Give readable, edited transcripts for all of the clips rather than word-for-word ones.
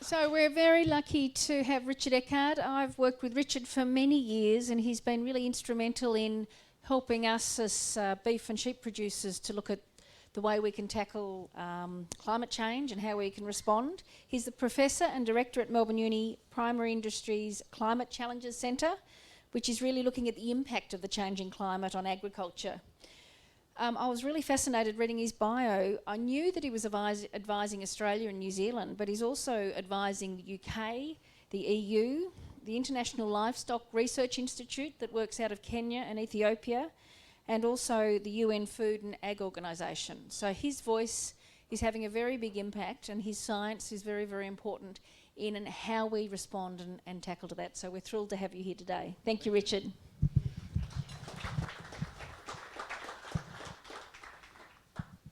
So we're very lucky to have Richard Eckard. I've worked with Richard for many years and he's been really instrumental in helping us as beef and sheep producers to look at the way we can tackle climate change and how we can respond. He's the Professor and Director at Melbourne Uni Primary Industries Climate Challenges Centre, which is really looking at the impact of the changing climate on agriculture. I was really fascinated reading his bio. I knew that he was advising Australia and New Zealand, but he's also advising the UK, the EU, the International Livestock Research Institute that works out of Kenya and Ethiopia, and also the UN Food and Ag Organisation. So his voice is having a very big impact and his science is very, very important in how we respond and tackle to that. So we're thrilled to have you here today. Thank you, Richard.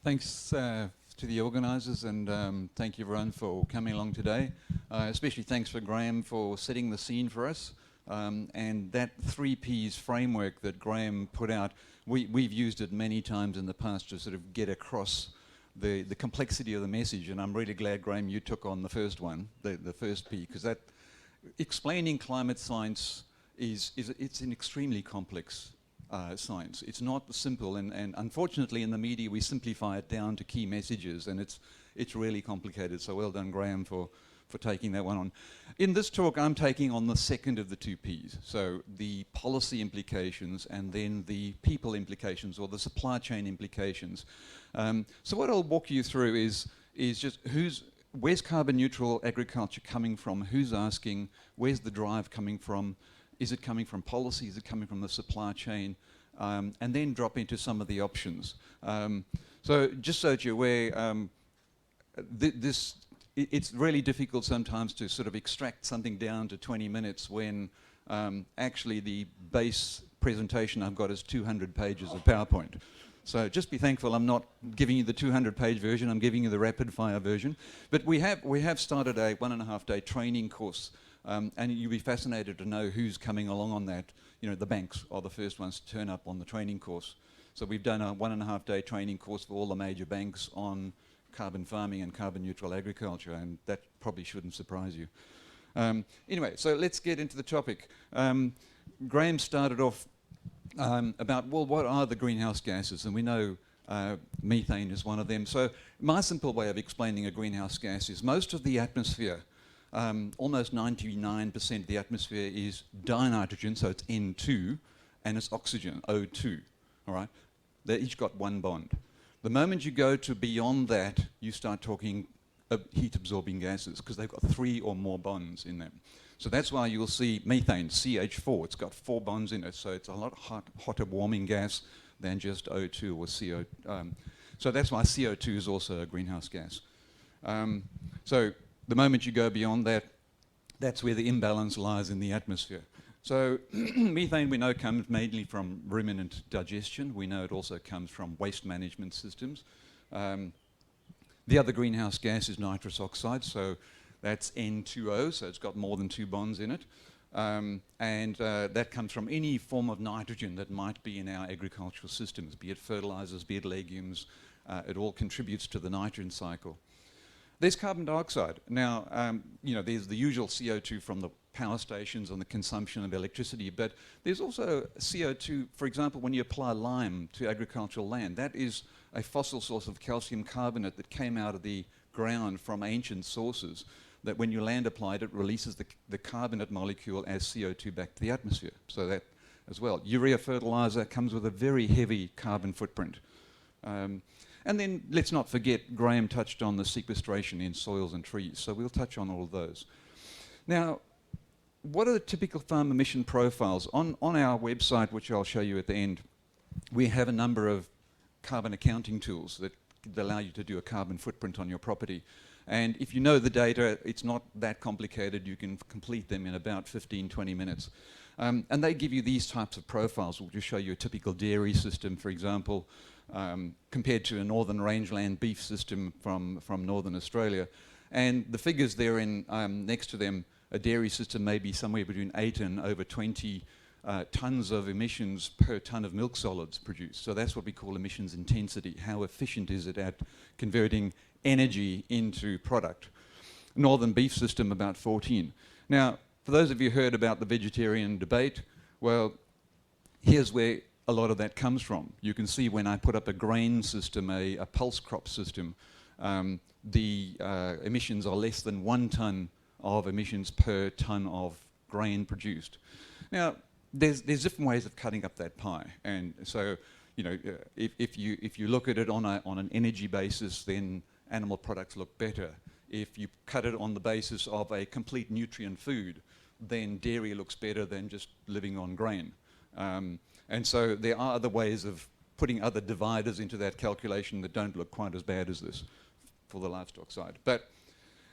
Thanks to the organisers and thank you everyone for coming along today. Especially thanks for Graham for setting the scene for us. And that 3 Ps framework that Graham put out, we've used it many times in the past to sort of get across the complexity of the message, and I'm really glad, Graham, you took on the first one, the first P, because that explaining climate science it's an extremely complex science. It's not simple, and unfortunately in the media we simplify it down to key messages, and it's really complicated. So well done, Graham, for taking that one on. In this talk, I'm taking on the second of the 2 Ps, so the policy implications and then the people implications, or the supply chain implications. So what I'll walk you through is just where's carbon neutral agriculture coming from? Who's asking? Where's the drive coming from? Is it coming from policy? Is it coming from the supply chain? And then drop into some of the options. So just so that you're aware, it's really difficult sometimes to sort of extract something down to 20 minutes when actually the base presentation I've got is 200 pages of PowerPoint. So just be thankful I'm not giving you the 200-page version, I'm giving you the rapid-fire version. But we have started a 1.5-day training course, and you'll be fascinated to know who's coming along on that. You know, the banks are the first ones to turn up on the training course. So we've done a 1.5-day training course for all the major banks on carbon farming and carbon neutral agriculture, and that probably shouldn't surprise you. Anyway, so let's get into the topic. Graham started off about, well, what are the greenhouse gases? And we know methane is one of them. So my simple way of explaining a greenhouse gas is most of the atmosphere, almost 99% of the atmosphere is dinitrogen, so it's N2, and it's oxygen, O2, all right? They each got 1 bond. The moment you go to beyond that, you start talking heat-absorbing gases, because they've got 3 or more bonds in them. So that's why you'll see methane, CH4, it's got 4 bonds in it, so it's a lot hotter warming gas than just O2 or CO. So that's why CO2 is also a greenhouse gas. So the moment you go beyond that, that's where the imbalance lies in the atmosphere. So methane, we know, comes mainly from ruminant digestion. We know it also comes from waste management systems. The other greenhouse gas is nitrous oxide, so that's N2O, so it's got more than 2 bonds in it. And that comes from any form of nitrogen that might be in our agricultural systems, be it fertilizers, be it legumes. It all contributes to the nitrogen cycle. There's carbon dioxide. Now, you know, there's the usual CO2 from the power stations and the consumption of electricity, but there's also CO2, for example, when you apply lime to agricultural land. That is a fossil source of calcium carbonate that came out of the ground from ancient sources, that when you land applied, it releases the carbonate molecule as CO2 back to the atmosphere. So that as well. Urea fertilizer comes with a very heavy carbon footprint. And then let's not forget, Graham touched on the sequestration in soils and trees, so we'll touch on all of those. Now, what are the typical farm emission profiles? On our website, which I'll show you at the end, we have a number of carbon accounting tools that allow you to do a carbon footprint on your property. And if you know the data, it's not that complicated. You can complete them in about 15, 20 minutes. And they give you these types of profiles. We'll just show you a typical dairy system, for example, compared to a northern rangeland beef system from northern Australia. And the figures there in next to them, a dairy system may be somewhere between 8 and over 20 tons of emissions per ton of milk solids produced. So that's what we call emissions intensity. How efficient is it at converting energy into product? northern beef system about 14. Now, for those of you who heard about the vegetarian debate, well, here's where a lot of that comes from. You can see when I put up a grain system, a pulse crop system, the emissions are less than 1 tonne of emissions per tonne of grain produced. Now, there's different ways of cutting up that pie, and so if you look at it on an energy basis, then animal products look better. If you cut it on the basis of a complete nutrient food, then dairy looks better than just living on grain. And so there are other ways of putting other dividers into that calculation that don't look quite as bad as this for the livestock side. But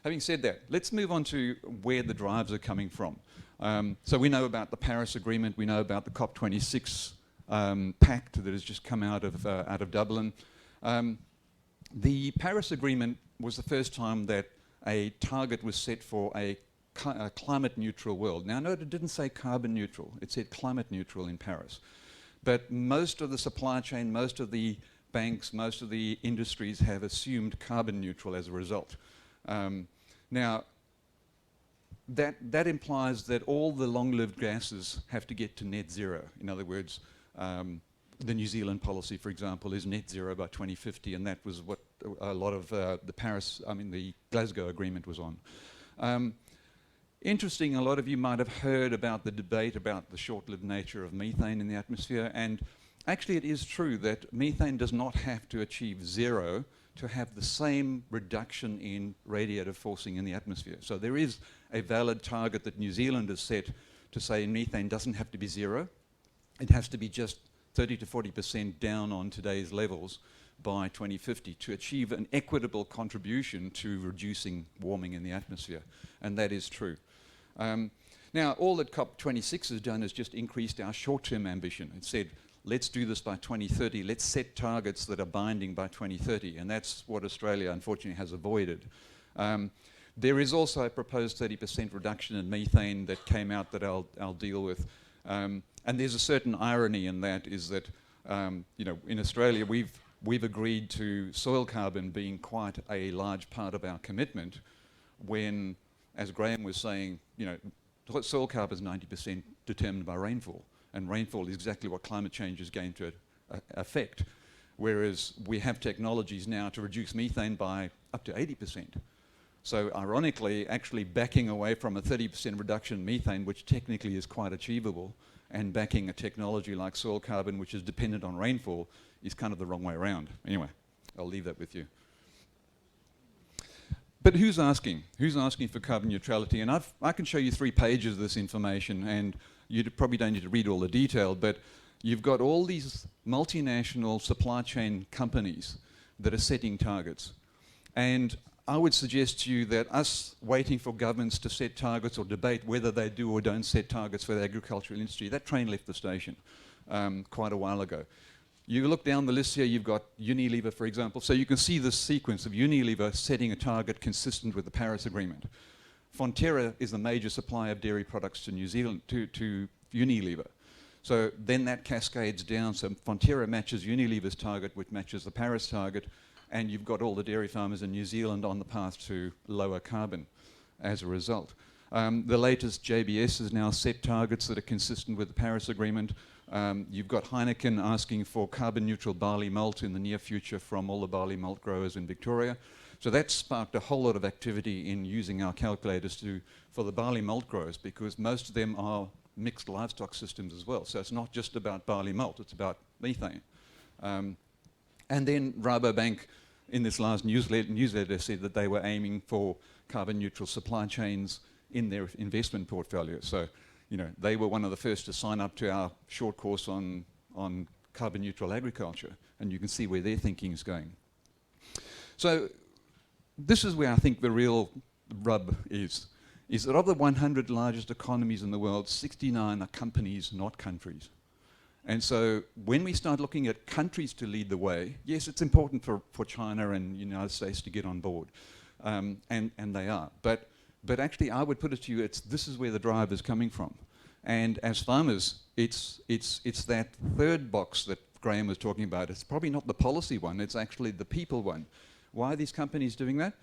having said that, let's move on to where the drives are coming from. So we know about the Paris Agreement, we know about the COP26 pact that has just come out of Dublin. The Paris Agreement was the first time that a target was set for a climate neutral world. Now note it didn't say carbon neutral, it said climate neutral in Paris. But most of the supply chain, most of the banks, most of the industries have assumed carbon neutral as a result. Now, that implies that all the long-lived gases have to get to net zero. In other words, the New Zealand policy, for example, is net zero by 2050, and that was what a lot of the Glasgow Agreement was on. Interesting, a lot of you might have heard about the debate about the short-lived nature of methane in the atmosphere, and actually it is true that methane does not have to achieve zero to have the same reduction in radiative forcing in the atmosphere. So there is a valid target that New Zealand has set to say methane doesn't have to be zero. It has to be just 30 to 40% down on today's levels by 2050 to achieve an equitable contribution to reducing warming in the atmosphere, and that is true. Now, all that COP26 has done is just increased our short-term ambition. It said, let's do this by 2030, let's set targets that are binding by 2030, and that's what Australia unfortunately has avoided. There is also a proposed 30% reduction in methane that came out that I'll deal with. And there's a certain irony in that, is that in Australia we've agreed to soil carbon being quite a large part of our commitment, when, as Graham was saying, soil carbon is 90% determined by rainfall, and rainfall is exactly what climate change is going to affect, whereas we have technologies now to reduce methane by up to 80%. So ironically, actually backing away from a 30% reduction in methane, which technically is quite achievable, and backing a technology like soil carbon, which is dependent on rainfall, is kind of the wrong way around. Anyway, I'll leave that with you. But who's asking? Who's asking for carbon neutrality? And I can show you 3 pages of this information, and you probably don't need to read all the detail, but you've got all these multinational supply chain companies that are setting targets. And I would suggest to you that us waiting for governments to set targets or debate whether they do or don't set targets for the agricultural industry, that train left the station quite a while ago. You look down the list here, you've got Unilever, for example. So you can see this sequence of Unilever setting a target consistent with the Paris Agreement. Fonterra is the major supplier of dairy products to New Zealand, to Unilever. So then that cascades down. So Fonterra matches Unilever's target, which matches the Paris target, and you've got all the dairy farmers in New Zealand on the path to lower carbon as a result. The latest JBS has now set targets that are consistent with the Paris Agreement. You've got Heineken asking for carbon neutral barley malt in the near future from all the barley malt growers in Victoria. So that sparked a whole lot of activity in using our calculators for the barley malt growers, because most of them are mixed livestock systems as well. So it's not just about barley malt, it's about methane. And then Rabobank, in this last newsletter, said that they were aiming for carbon neutral supply chains in their investment portfolio. So, they were one of the first to sign up to our short course on carbon neutral agriculture, and you can see where their thinking is going. So this is where I think the real rub is that of the 100 largest economies in the world, 69 are companies, not countries. And so when we start looking at countries to lead the way, yes, it's important for China and the United States to get on board, and they are. But actually, I would put it to you, this is where the drive is coming from. And as farmers, it's that third box that Graham was talking about. It's probably not the policy one, it's actually the people one. Why are these companies doing that?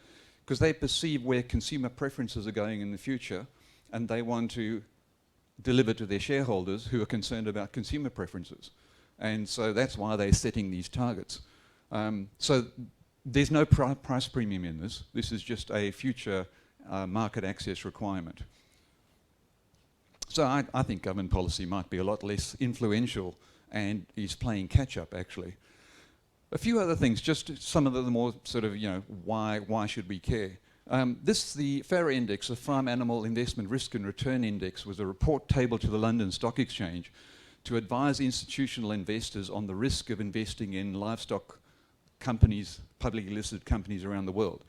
because they perceive where consumer preferences are going in the future, and they want to deliver to their shareholders who are concerned about consumer preferences. And so that's why they're setting these targets. So there's no price premium in this. This is just a future market access requirement. So I think government policy might be a lot less influential and is playing catch up, actually. A few other things, just some of the more sort of, why should we care? The FARA index, the Farm Animal Investment Risk and Return Index, was a report tabled to the London Stock Exchange to advise institutional investors on the risk of investing in livestock companies, publicly listed companies around the world.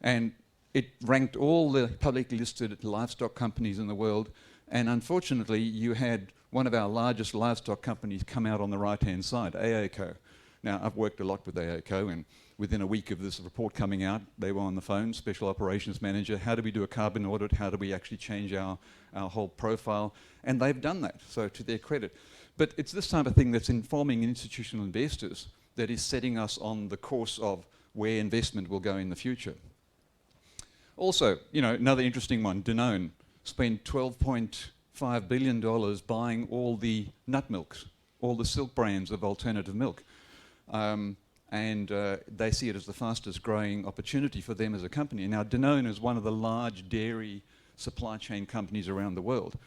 And it ranked all the publicly listed livestock companies in the world, and unfortunately you had one of our largest livestock companies come out on the right-hand side, AACo. Now, I've worked a lot with AACo, and within a week of this report coming out, they were on the phone, Special Operations Manager, how do we do a carbon audit, how do we actually change our whole profile? And they've done that, so to their credit. But it's this type of thing that's informing institutional investors that is setting us on the course of where investment will go in the future. Also, another interesting one, Danone spent $12.5 billion buying all the nut milks, all the silk brands of alternative milk. They see it as the fastest growing opportunity for them as a company. Now, Danone is one of the large dairy supply chain companies around the world.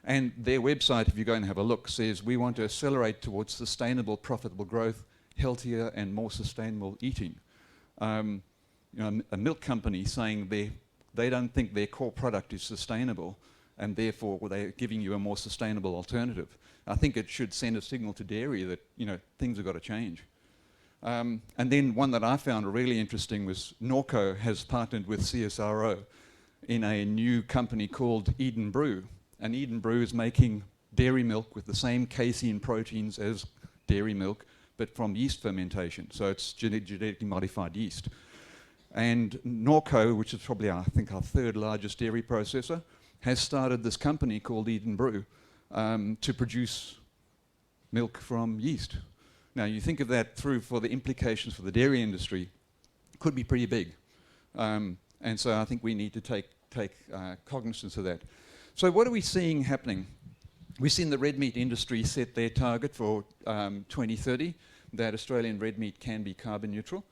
And their website, if you go and have a look, says we want to accelerate towards sustainable, profitable growth, healthier and more sustainable eating. A milk company saying they don't think their core product is sustainable, and therefore they're giving you a more sustainable alternative. I think it should send a signal to dairy that things have got to change. And then one that I found really interesting was Norco has partnered with CSRO in a new company called Eden Brew. And Eden Brew is making dairy milk with the same casein proteins as dairy milk, but from yeast fermentation. So it's genetically modified yeast. And Norco, which is probably, I think, our third largest dairy processor, has started this company called Eden Brew to produce milk from yeast. Now, you think of that through for the implications for the dairy industry, could be pretty big. And so I think we need to take cognizance of that. So what are we seeing happening? We've seen the red meat industry set their target for 2030, that Australian red meat can be carbon neutral.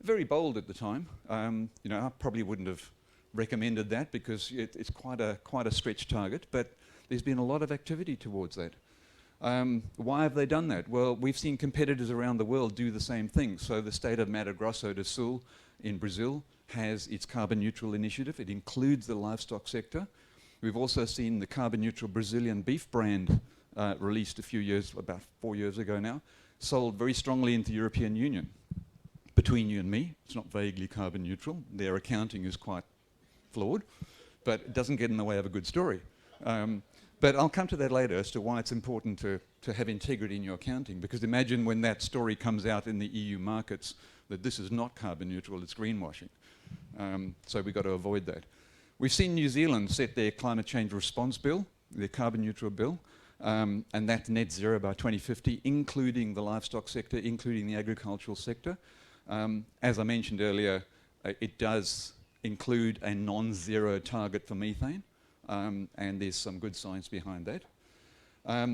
Very bold at the time. I probably wouldn't have recommended that because it's quite a stretch target, but there's been a lot of activity towards that. Why have they done that? Well, we've seen competitors around the world do the same thing. So the state of Mato Grosso do Sul in Brazil has its carbon neutral initiative. It includes the livestock sector. We've also seen the carbon neutral Brazilian beef brand released about 4 years ago now, sold very strongly into the European Union. Between you and me, it's not vaguely carbon neutral. Their accounting is quite flawed, but it doesn't get in the way of a good story. But I'll come to that later as to why it's important to have integrity in your accounting, because imagine when that story comes out in the EU markets that this is not carbon neutral, it's greenwashing. So we've got to avoid that. We've seen New Zealand set their climate change response bill, their carbon neutral bill, and that's net zero by 2050, including the livestock sector, including the agricultural sector. As I mentioned earlier, it does include a non-zero target for methane, and there's some good science behind that.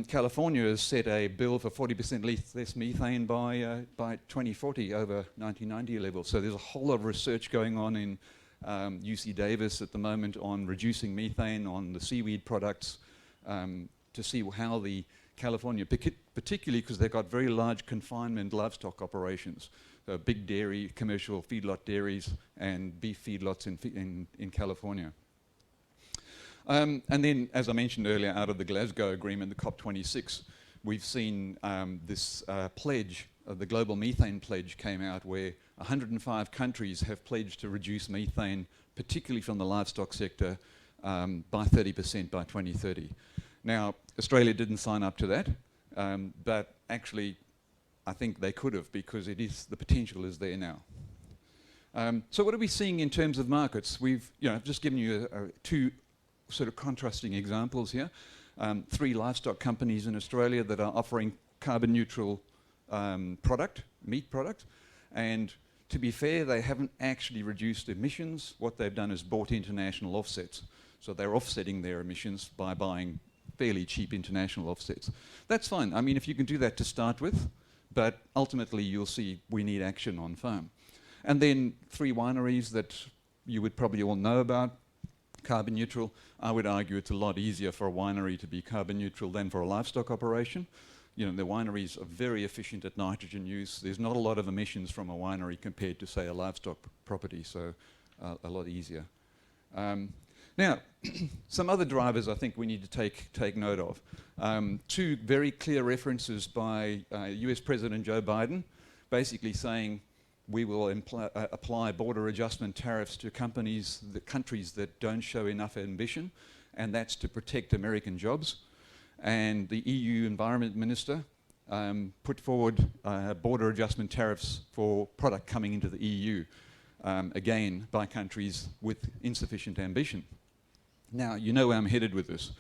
California has set a bill for 40% less methane by 2040 over 1990 levels. So there's a whole lot of research going on in UC Davis at the moment on reducing methane on the seaweed products to see how the California, particularly because they've got very large confinement livestock operations, so big dairy, commercial feedlot dairies and beef feedlots in California. And then, as I mentioned earlier, out of the Glasgow Agreement, the COP26, we've seen this pledge, the Global Methane Pledge came out where 105 countries have pledged to reduce methane, particularly from the livestock sector, by 30% by 2030. Now, Australia didn't sign up to that, but actually I think they could have, because the potential is there now. So what are we seeing in terms of markets? I've just given you two sort of contrasting examples here. 3 livestock companies in Australia that are offering carbon neutral meat product, and To be fair, they haven't actually reduced emissions. What they've done is bought international offsets. So they're offsetting their emissions by buying fairly cheap international offsets. That's fine. I mean, if you can do that to start with, but ultimately you'll see we need action on farm. And then 3 wineries that you would probably all know about, carbon neutral. I would argue it's a lot easier for a winery to be carbon neutral than for a livestock operation. You know, the wineries are very efficient at nitrogen use. There's not a lot of emissions from a winery compared to, say, a livestock property, so a lot easier. Now, some other drivers I think we need to take note of. 2 very clear references by US President Joe Biden, basically saying we will apply border adjustment tariffs to countries that don't show enough ambition, and that's to protect American jobs. And the EU Environment Minister put forward border adjustment tariffs for product coming into the EU, again, by countries with insufficient ambition. Now, you know where I'm headed with this,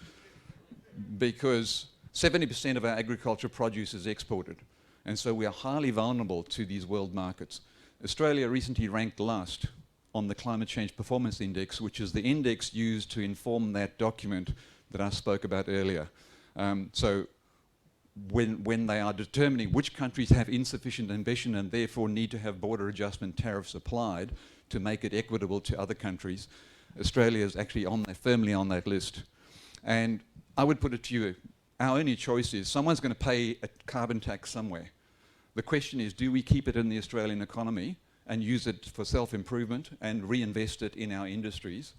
because 70% of our agricultural produce is exported, and so we are highly vulnerable to these world markets. Australia recently ranked last on the Climate Change Performance Index, which is the index used to inform that document that I spoke about earlier. So when they are determining which countries have insufficient ambition and therefore need to have border adjustment tariffs applied to make it equitable to other countries, Australia is actually firmly on that list. And I would put it to you, our only choice is someone's going to pay a carbon tax somewhere. The question is, do we keep it in the Australian economy and use it for self-improvement and reinvest it in our industries,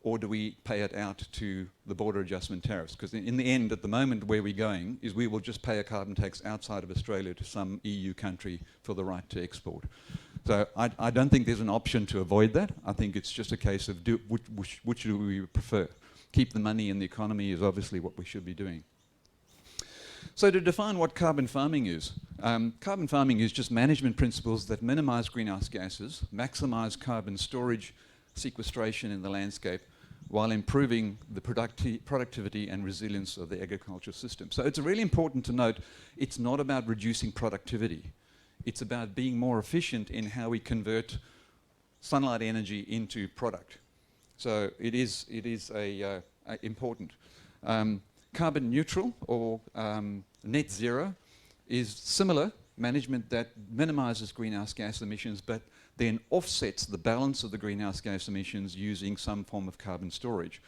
or do we pay it out to the border adjustment tariffs? Because in the end, at the moment, where we're going is we will just pay a carbon tax outside of Australia to some EU country for the right to export. So I don't think there's an option to avoid that. I think it's just a case of which do we prefer. Keep the money in the economy is obviously what we should be doing. So to define what carbon farming is just management principles that minimize greenhouse gases, maximize carbon storage, sequestration in the landscape, while improving the productivity and resilience of the agriculture system. So it's really important to note, it's not about reducing productivity. It's about being more efficient in how we convert sunlight energy into product. So it is important. Carbon neutral or net zero is similar management that minimizes greenhouse gas emissions, but then offsets the balance of the greenhouse gas emissions using some form of carbon storage.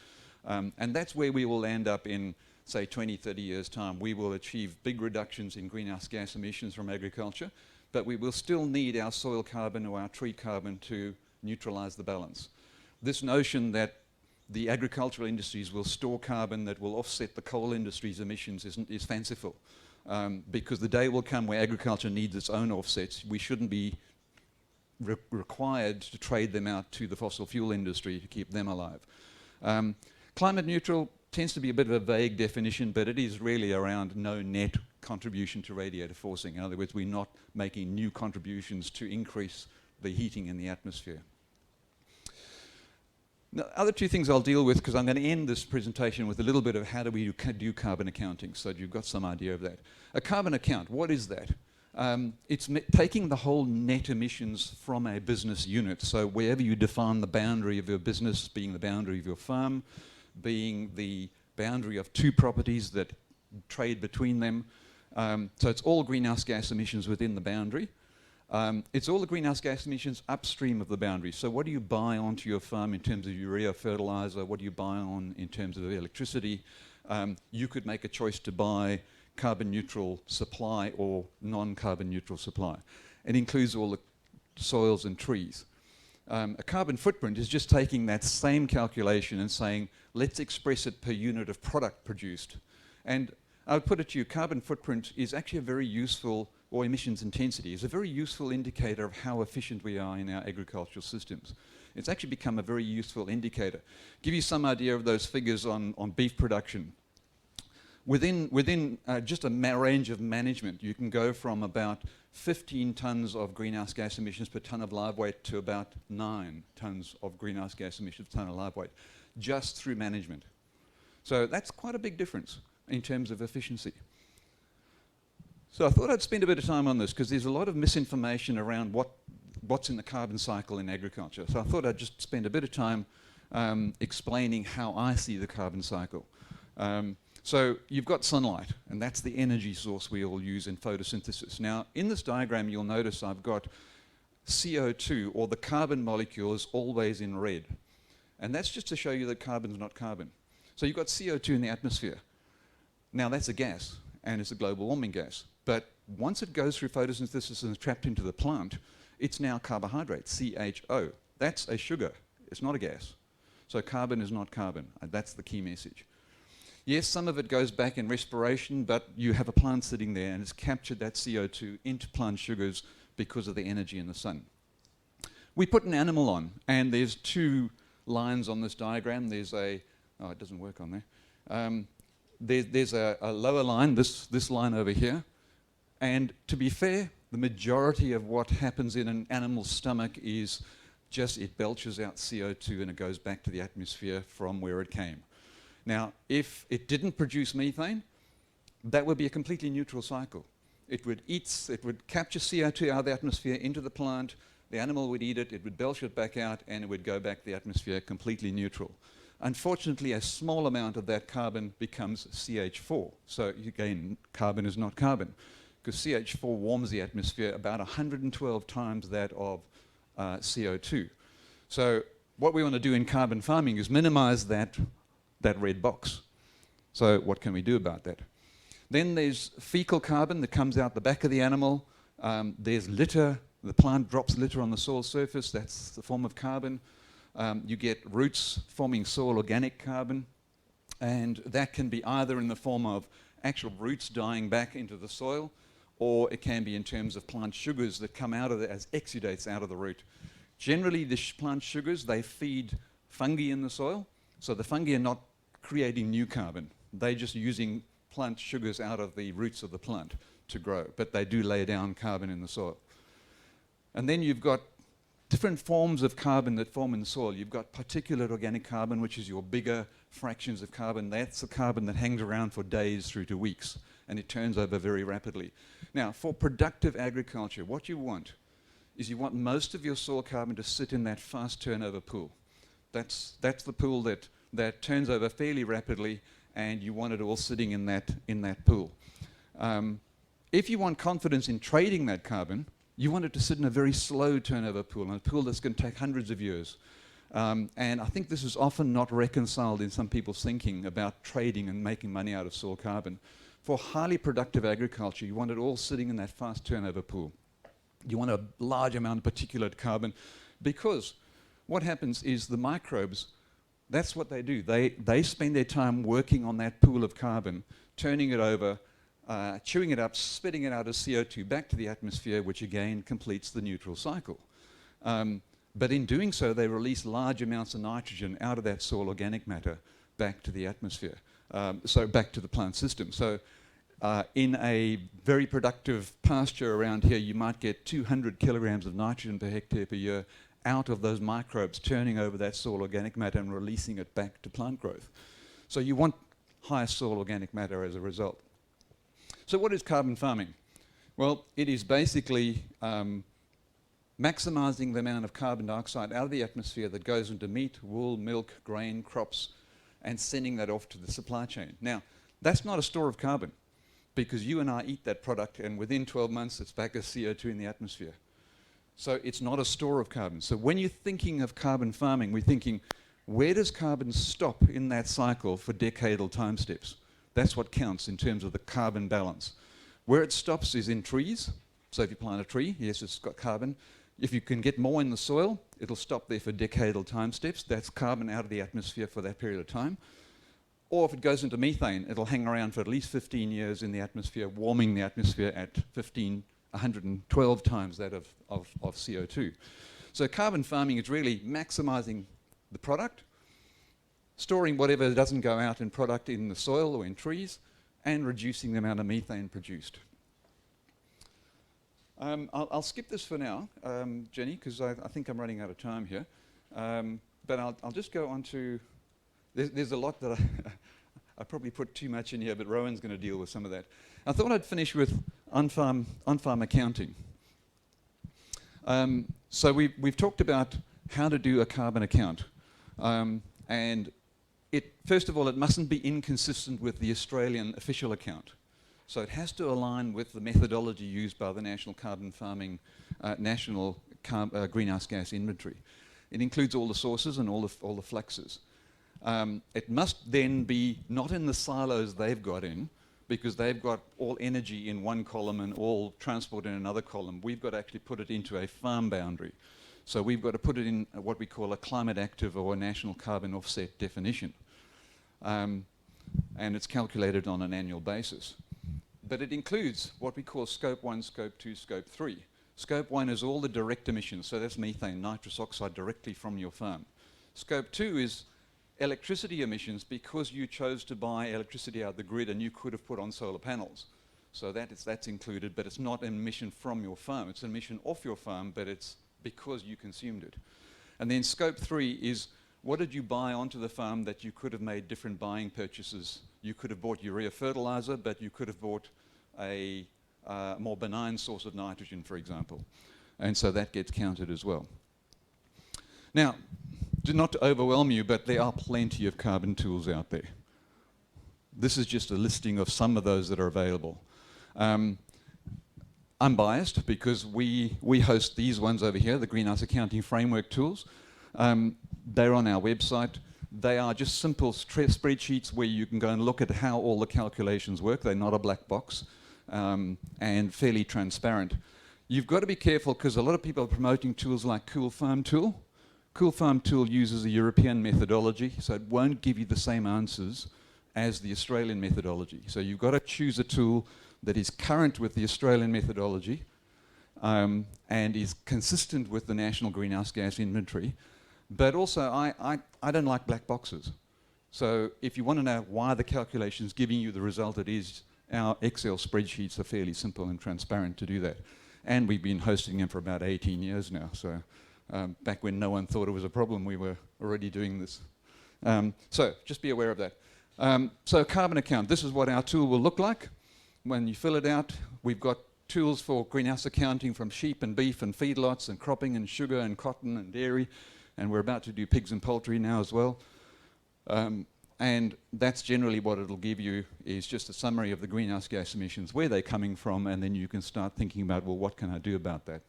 And that's where we will end up in, say, 20, 30 years' time. We will achieve big reductions in greenhouse gas emissions from agriculture, but we will still need our soil carbon or our tree carbon to neutralize the balance. This notion that the agricultural industries will store carbon that will offset the coal industry's emissions is fanciful, because the day will come where agriculture needs its own offsets. We shouldn't be required to trade them out to the fossil fuel industry to keep them alive. Climate neutral tends to be a bit of a vague definition, but it is really around no net contribution to radiator forcing. In other words, we're not making new contributions to increase the heating in the atmosphere. The other 2 things I'll deal with, because I'm going to end this presentation with a little bit of how do we do carbon accounting, so you've got some idea of that. A carbon account, what is that? It's taking the whole net emissions from a business unit. So wherever you define the boundary of your business, being the boundary of your farm, being the boundary of 2 properties that trade between them. So it's all greenhouse gas emissions within the boundary. It's all the greenhouse gas emissions upstream of the boundary. So what do you buy onto your farm in terms of urea fertilizer? What do you buy on in terms of electricity? You could make a choice to buy carbon neutral supply or non-carbon neutral supply. It includes all the soils and trees. A carbon footprint is just taking that same calculation and saying, let's express it per unit of product produced. And I would put it to you, carbon footprint is actually a very useful, or emissions intensity, is a very useful indicator of how efficient we are in our agricultural systems. It's actually become a very useful indicator. Give you some idea of those figures on beef production. Within just a range of management, you can go from about 15 tonnes of greenhouse gas emissions per tonne of live weight to about 9 tonnes of greenhouse gas emissions per tonne of live weight, just through management. So that's quite a big difference in terms of efficiency. So I thought I'd spend a bit of time on this because there's a lot of misinformation around what what's in the carbon cycle in agriculture. So I thought I'd just spend a bit of time explaining how I see the carbon cycle. So you've got sunlight, and that's the energy source we all use in photosynthesis. Now, in this diagram, you'll notice I've got CO2, or the carbon molecule, is always in red. And that's just to show you that carbon's not carbon. So you've got CO2 in the atmosphere. Now, that's a gas, and it's a global warming gas. But once it goes through photosynthesis and is trapped into the plant, it's now carbohydrate, CHO. That's a sugar. It's not a gas. So carbon is not carbon. That's the key message. Yes, some of it goes back in respiration, but you have a plant sitting there and it's captured that CO2 into plant sugars because of the energy in the sun. We put an animal on, and there's two lines on this diagram. There's a, oh, it doesn't work on there. There's a lower line, this line over here. And to be fair, the majority of what happens in an animal's stomach is just it belches out CO2 and it goes back to the atmosphere from where it came. Now, if it didn't produce methane, that would be a completely neutral cycle. It would capture CO2 out of the atmosphere into the plant, the animal would eat it, it would belch it back out, and it would go back to the atmosphere completely neutral. Unfortunately, a small amount of that carbon becomes CH4. So again, carbon is not carbon, because CH4 warms the atmosphere about 112 times that of CO2. So what we want to do in carbon farming is minimize that red box. So what can we do about that? Then there's fecal carbon that comes out the back of the animal. There's litter. The plant drops litter on the soil surface. That's the form of carbon. You get roots forming soil organic carbon. And that can be either in the form of actual roots dying back into the soil, or it can be in terms of plant sugars that come out of it as exudates out of the root. Generally, the plant sugars, they feed fungi in the soil. So the fungi are not creating new carbon. They're just using plant sugars out of the roots of the plant to grow, but they do lay down carbon in the soil. And then you've got different forms of carbon that form in the soil. You've got particulate organic carbon, which is your bigger fractions of carbon. That's the carbon that hangs around for days through to weeks, and it turns over very rapidly. Now, for productive agriculture, what you want is you want most of your soil carbon to sit in that fast turnover pool. That's the pool that turns over fairly rapidly, and you want it all sitting in that pool. If you want confidence in trading that carbon, you want it to sit in a very slow turnover pool, and a pool that's going to take hundreds of years. And I think this is often not reconciled in some people's thinking about trading and making money out of soil carbon. For highly productive agriculture, you want it all sitting in that fast turnover pool. You want a large amount of particulate carbon, because what happens is the microbes, that's what they do. They spend their time working on that pool of carbon, turning it over, chewing it up, spitting it out as CO2 back to the atmosphere, which again completes the neutral cycle. But in doing so, they release large amounts of nitrogen out of that soil organic matter back to the atmosphere, so back to the plant system. So in a very productive pasture around here, you might get 200 kilograms of nitrogen per hectare per year out of those microbes turning over that soil organic matter and releasing it back to plant growth. So you want higher soil organic matter as a result. So what is carbon farming? Well, it is basically maximizing the amount of carbon dioxide out of the atmosphere that goes into meat, wool, milk, grain, crops, and sending that off to the supply chain. Now, that's not a store of carbon, because you and I eat that product, and within 12 months it's back as CO2 in the atmosphere. So it's not a store of carbon. So when you're thinking of carbon farming, we're thinking, where does carbon stop in that cycle for decadal time steps? That's what counts in terms of the carbon balance. Where it stops is in trees. So if you plant a tree, yes, it's got carbon. If you can get more in the soil, it'll stop there for decadal time steps. That's carbon out of the atmosphere for that period of time. Or if it goes into methane, it'll hang around for at least 15 years in the atmosphere, warming the atmosphere at 112 times that of CO2. So carbon farming is really maximizing the product, storing whatever doesn't go out in product in the soil or in trees, and reducing the amount of methane produced. I'll skip this for now, Jenny, because I think I'm running out of time here. But I'll just go on to, there's a lot that I probably put too much in here, but Rowan's going to deal with some of that. I thought I'd finish with on-farm accounting. So we've talked about how to do a carbon account. And first of all, it mustn't be inconsistent with the Australian official account. So it has to align with the methodology used by the National Carbon Farming National Greenhouse Gas Inventory. It includes all the sources and all the fluxes. It must then be not in the silos they've got in, because they've got all energy in one column and all transport in another column. We've got to actually put it into a farm boundary. So we've got to put it in what we call a climate active or a national carbon offset definition. And it's calculated on an annual basis. But it includes what we call Scope 1, Scope 2, Scope 3. Scope 1 is all the direct emissions, so that's methane, nitrous oxide directly from your farm. Scope 2 is electricity emissions because you chose to buy electricity out of the grid and you could have put on solar panels. So that's included, but it's not an emission from your farm. It's an emission off your farm, but it's because you consumed it. And then Scope 3 is what did you buy onto the farm that you could have made different buying purchases. You could have bought urea fertilizer, but you could have bought a more benign source of nitrogen, for example. And so that gets counted as well. Now, not to overwhelm you, but there are plenty of carbon tools out there. This is just a listing of some of those that are available. I'm biased because we host these ones over here, the Greenhouse Accounting Framework tools. They're on our website. They are just simple spreadsheets where you can go and look at how all the calculations work. They're not a black box and fairly transparent. You've got to be careful because a lot of people are promoting tools like Cool Farm Tool. Cool Farm Tool uses a European methodology, so it won't give you the same answers as the Australian methodology. So you've got to choose a tool that is current with the Australian methodology and is consistent with the National Greenhouse Gas Inventory. But also, I don't like black boxes. So if you want to know why the calculation's giving you the result it is, our Excel spreadsheets are fairly simple and transparent to do that. And we've been hosting them for about 18 years now. So back when no one thought it was a problem, we were already doing this. So just be aware of that. So carbon account, this is what our tool will look like. When you fill it out, we've got tools for greenhouse accounting from sheep and beef and feedlots and cropping and sugar and cotton and dairy. And we're about to do pigs and poultry now as well. And that's generally what it'll give you is just a summary of the greenhouse gas emissions, where they're coming from, and then you can start thinking about, well, what can I do about that?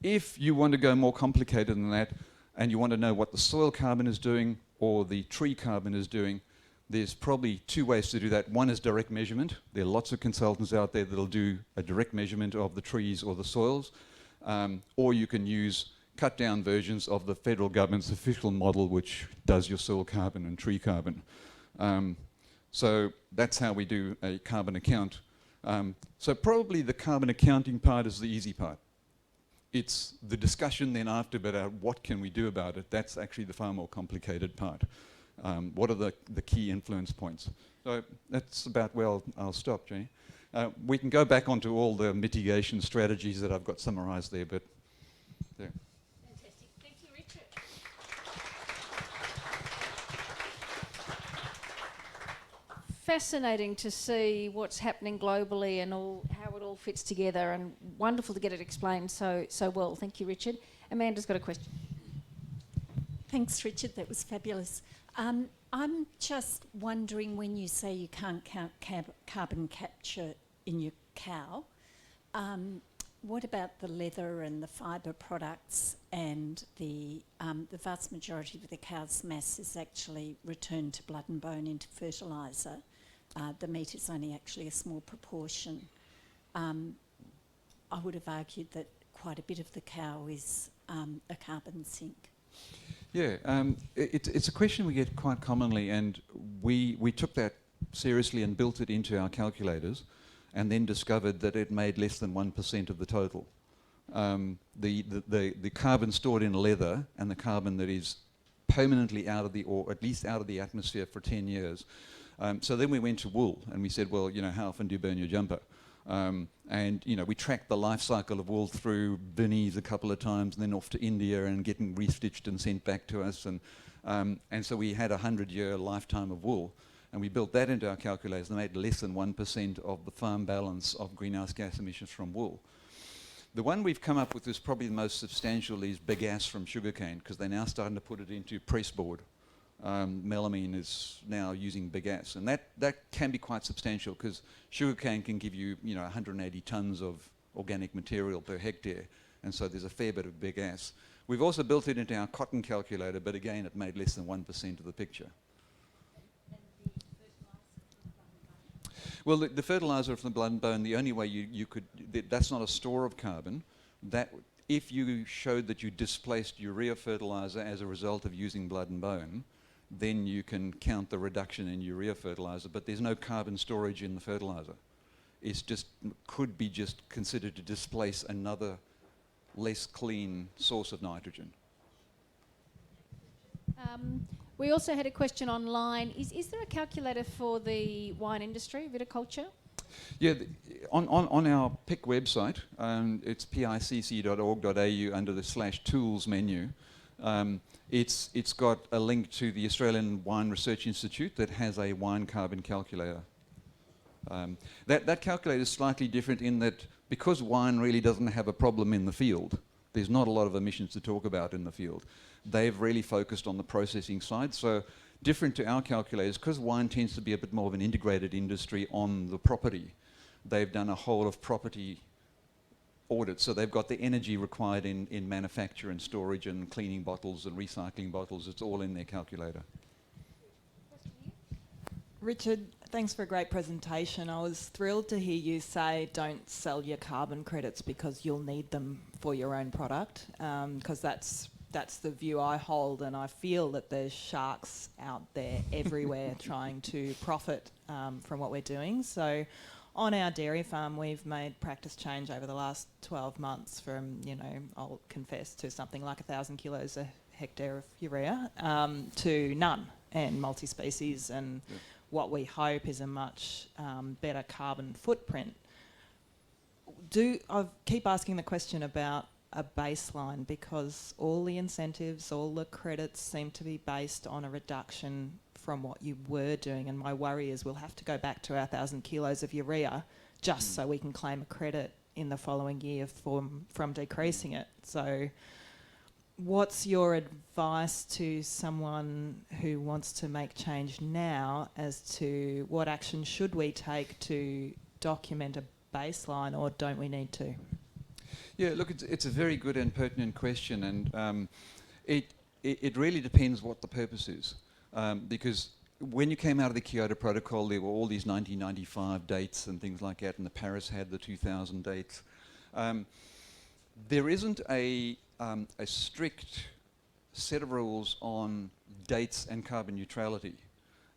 If you want to go more complicated than that, and you want to know what the soil carbon is doing or the tree carbon is doing, there's probably two ways to do that. One is direct measurement. There are lots of consultants out there that'll do a direct measurement of the trees or the soils, or you can use cut-down versions of the federal government's official model, which does your soil carbon and tree carbon. So that's how we do a carbon account. So probably the carbon accounting part is the easy part. It's the discussion then after about what can we do about it. That's actually the far more complicated part. What are the key influence points? So that's about where I'll stop, Jenny. We can go back onto all the mitigation strategies that I've got summarised there, but there. Fantastic. Thank you, Richard. Fascinating to see what's happening globally and how it all fits together, and wonderful to get it explained so well. Thank you, Richard. Amanda's got a question. Thanks, Richard. That was fabulous. I'm just wondering, when you say you can't count carbon capture in your cow, what about the leather and the fibre products, and the vast majority of the cow's mass is actually returned to blood and bone into fertiliser. The meat is only actually a small proportion. I would have argued that quite a bit of the cow is a carbon sink. Yeah, it's a question we get quite commonly, and we took that seriously and built it into our calculators, and then discovered that it made less than 1% of the total. The carbon stored in leather and the carbon that is permanently out of the, or at least out of the atmosphere for 10 years. So then we went to wool, and we said, well, how often do you burn your jumper? And we tracked the life cycle of wool through Bernese a couple of times, and then off to India and getting restitched and sent back to us. And so we had a 100-year lifetime of wool, and we built that into our calculators and made less than 1% of the farm balance of greenhouse gas emissions from wool. The one we've come up with is probably the most substantial is bagasse from sugarcane, because they're now starting to put it into pressboard. Melamine is now using bagasse, and that can be quite substantial, because sugarcane can give you 180 tons of organic material per hectare, and so there's a fair bit of bagasse. We've also built it into our cotton calculator, but again it made less than 1% of the picture. Well, the fertilizer from the blood and bone, the only way you could, that's not a store of carbon. That if you showed that you displaced urea fertilizer as a result of using blood and bone, then you can count the reduction in urea fertilizer, but there's no carbon storage in the fertilizer. It's just, could be just considered to displace another less clean source of nitrogen. We also had a question online. Is there a calculator for the wine industry, viticulture? Yeah, on our PIC website, it's picc.org.au under the /tools menu. It's got a link to the Australian Wine Research Institute that has a wine carbon calculator. That calculator is slightly different in that because wine really doesn't have a problem in the field, there's not a lot of emissions to talk about in the field. They've really focused on the processing side. So different to our calculators, because wine tends to be a bit more of an integrated industry on the property, they've done a whole of property audit. So they've got the energy required in manufacture and storage and cleaning bottles and recycling bottles. It's all in their calculator. Richard, thanks for a great presentation. I was thrilled to hear you say don't sell your carbon credits because you'll need them for your own product, because that's the view I hold, and I feel that there's sharks out there everywhere trying to profit from what we're doing. So on our dairy farm, we've made practice change over the last 12 months from, I'll confess, to something like 1,000 kilos a hectare of urea to none, and multi-species, and what we hope is a much better carbon footprint. I keep asking the question about a baseline, because all the incentives, all the credits seem to be based on a reduction from what you were doing, and my worry is we'll have to go back to our 1,000 kilos of urea just so we can claim a credit in the following year from decreasing it. So what's your advice to someone who wants to make change now as to what action should we take to document a baseline, or don't we need to? Yeah, look, it's a very good and pertinent question, and it really depends what the purpose is. Because when you came out of the Kyoto Protocol, there were all these 1995 dates and things like that, and the Paris had the 2000 dates. There isn't a strict set of rules on dates and carbon neutrality.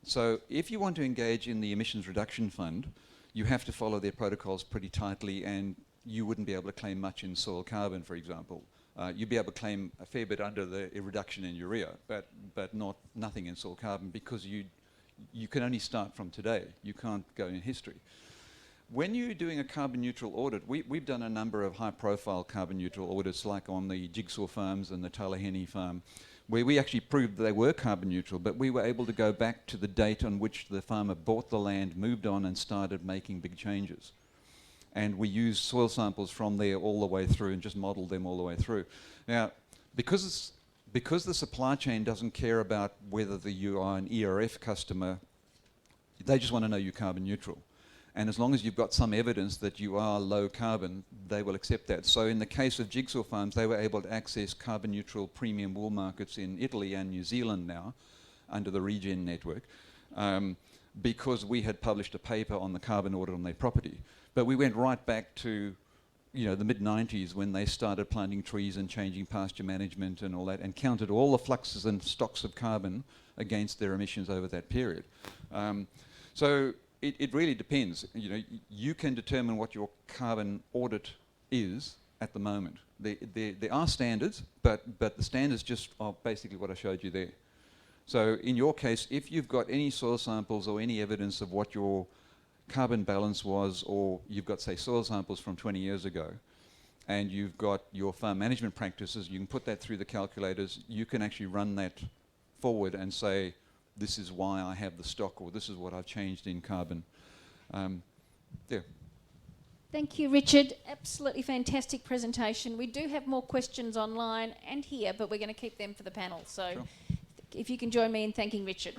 So if you want to engage in the Emissions Reduction Fund, you have to follow their protocols pretty tightly, and you wouldn't be able to claim much in soil carbon, for example. You'd be able to claim a fair bit under the reduction in urea, but nothing in soil carbon, because you can only start from today. You can't go in history. When you're doing a carbon neutral audit, we've done a number of high profile carbon neutral audits, like on the Jigsaw farms and the Tallaheny farm, where we actually proved that they were carbon neutral, but we were able to go back to the date on which the farmer bought the land, moved on and started making big changes. And we used soil samples from there all the way through and just modelled them all the way through. Now, because the supply chain doesn't care about whether you are an ERF customer, they just want to know you're carbon neutral. And as long as you've got some evidence that you are low carbon, they will accept that. So in the case of Jigsaw farms, they were able to access carbon neutral premium wool markets in Italy and New Zealand now under the Regen network, because we had published a paper on the carbon audit on their property. But we went right back to the mid-90s, when they started planting trees and changing pasture management and all that, and counted all the fluxes and stocks of carbon against their emissions over that period. So it really depends. You can determine what your carbon audit is at the moment. There are standards, but the standards just are basically what I showed you there. So in your case, if you've got any soil samples or any evidence of what your carbon balance was, or you've got, say, soil samples from 20 years ago, and you've got your farm management practices, you can put that through the calculators. You can actually run that forward and say, this is why I have the stock, or this is what I've changed in carbon. Yeah. Thank you, Richard. Absolutely fantastic presentation. We do have more questions online and here, but we're going to keep them for the panel. So Sure. if you can join me in thanking Richard.